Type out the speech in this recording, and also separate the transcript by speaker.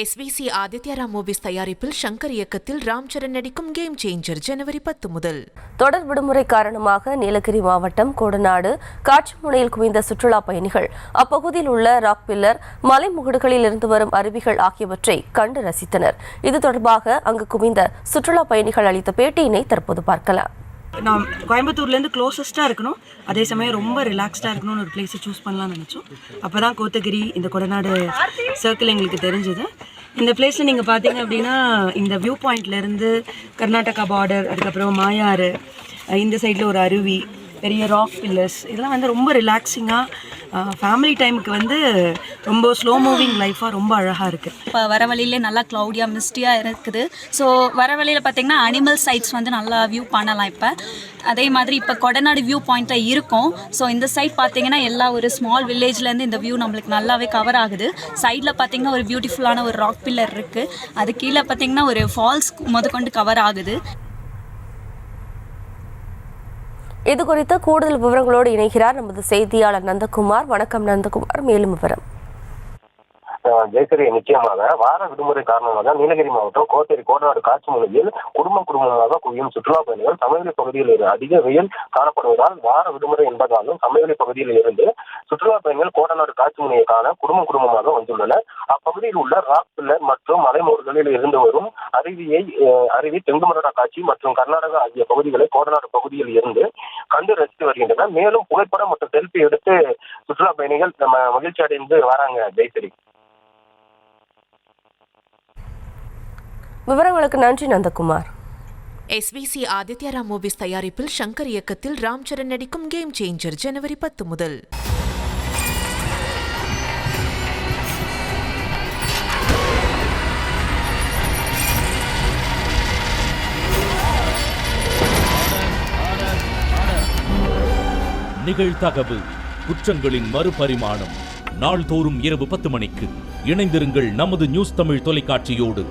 Speaker 1: SVC Aditya Ram movies தயாரிப்பில் சங்கர் இயக்கத்தில் ராம் சரண் நடிக்கும் கேம் சேஞ்சர் ஜனவரி 10 முதல்.
Speaker 2: தொடர் விடுமுறை காரணமாக நீலகிரி மாவட்டம் கோடநாடு காட்சிமுனையில் குவிந்த சுற்றுலா பயணிகள் அப்பகுதியில் உள்ள ராக் பில்லர், மலைமுகடுகளில் இருந்து வரும் அருவிகள் ஆகியவற்றை கண்டு ரசித்தனர். இது தொடர்பாக அங்கு குவிந்த சுற்றுலா பயணிகள் அளித்த பேட்டியினை தற்போது பார்க்கலாம்.
Speaker 3: நான் கோயம்புத்தூர்லேருந்து க்ளோசஸ்ட்டாக இருக்கணும், அதே சமயம் ரொம்ப ரிலாக்ஸ்டாக இருக்கணும்னு ஒரு பிளேஸை சூஸ் பண்ணலாம்னு நினச்சோம். அப்போ தான் கோத்தகிரி இந்த கொடநாடு சர்க்கிள் எங்களுக்கு தெரிஞ்சது. இந்த பிளேஸில் நீங்கள் பார்த்தீங்க அப்படின்னா இந்த வியூ பாயிண்ட்லேருந்து கர்நாடகா பார்டர், அதுக்கப்புறம் மாயாறு, இந்த சைடில் ஒரு அருவி, பெரிய ராக் பில்லர்ஸ், இதெல்லாம் வந்து ரொம்ப ரிலாக்ஸிங்காக ஃபேமிலி டைமுக்கு வந்து ரொம்ப ஸ்லோ மூவிங் லைஃபாக ரொம்ப அழகாக இருக்குது.
Speaker 4: இப்போ வர வழியிலே நல்லா க்ளவுடியாக மிஸ்டியாக இருக்குது. ஸோ வர வழியில் பார்த்திங்கன்னா அனிமல் சைட்ஸ் வந்து நல்லா வியூ பண்ணலாம். இப்போ அதே மாதிரி இப்போ கொடநாடு வியூ பாயிண்ட்டில் இருக்கும். ஸோ இந்த சைட் பார்த்திங்கன்னா எல்லா ஒரு ஸ்மால் வில்லேஜ்லேருந்து இந்த வியூ நம்மளுக்கு நல்லாவே கவர் ஆகுது. சைடில் பார்த்திங்கன்னா ஒரு பியூட்டிஃபுல்லான ஒரு ராக் பில்லர் இருக்குது. அது கீழே பார்த்திங்கன்னா ஒரு ஃபால்ஸ் முதற்கொண்டு கவர் ஆகுது.
Speaker 2: இது குறித்த கூடுதல் விவரங்களோடு இணைகிறார் நமது செய்தியாளர் நந்தகுமார். வணக்கம் நந்தகுமார், மேலும் விவரம்.
Speaker 5: ஜெயசரி, நிச்சயமாக வார விடுமுறை காரணமாக நீலகிரி மாவட்டம் கோடநாடு காட்சிமுனையில் குடும்பமாக குவியும் சுற்றுலா பயணிகள் சமவெளி பகுதியில் அதிக வெயில் காணப்படுவதால் வார விடுமுறை என்பதாலும் சமவெளி பகுதியில் இருந்து சுற்றுலா பயணிகள் கோடநாடு காட்சிமுனையை காண குடும்பமாக வந்துள்ளனர். அப்பகுதியில் உள்ள ராக் பில்லர் மற்றும் மலைமோர்களில் இருந்து வரும் அருவி, தெங்குமரடா காட்சி மற்றும் கர்நாடகா ஆகிய பகுதிகளை கோடநாடு பகுதியில் இருந்து கண்டு ரசித்து வருகின்றனர். மேலும் புகைப்படம் மற்றும் செல்ஃபி எடுத்து சுற்றுலா பயணிகள் மகிழ்ச்சி அடைந்து வராங்க. ஜெயசரி,
Speaker 2: விவரங்களுக்கு நன்றி நந்தகுமார்.
Speaker 1: SVC ஆதித்யா ராம் மூவிஸ் தயாரிப்பில் சங்கர் இயக்கத்தில் ராம் சரண் நடிக்கும் கேம் சேஞ்சர் ஜனவரி 10 முதல்.
Speaker 6: நிகழ்தகவு குற்றங்களின் மறுபரிமாணம் நாள்தோறும் இரவு 10 மணிக்கு இணைந்திருங்கள் நமது நியூஸ் தமிழ் தொலைக்காட்சியோடு.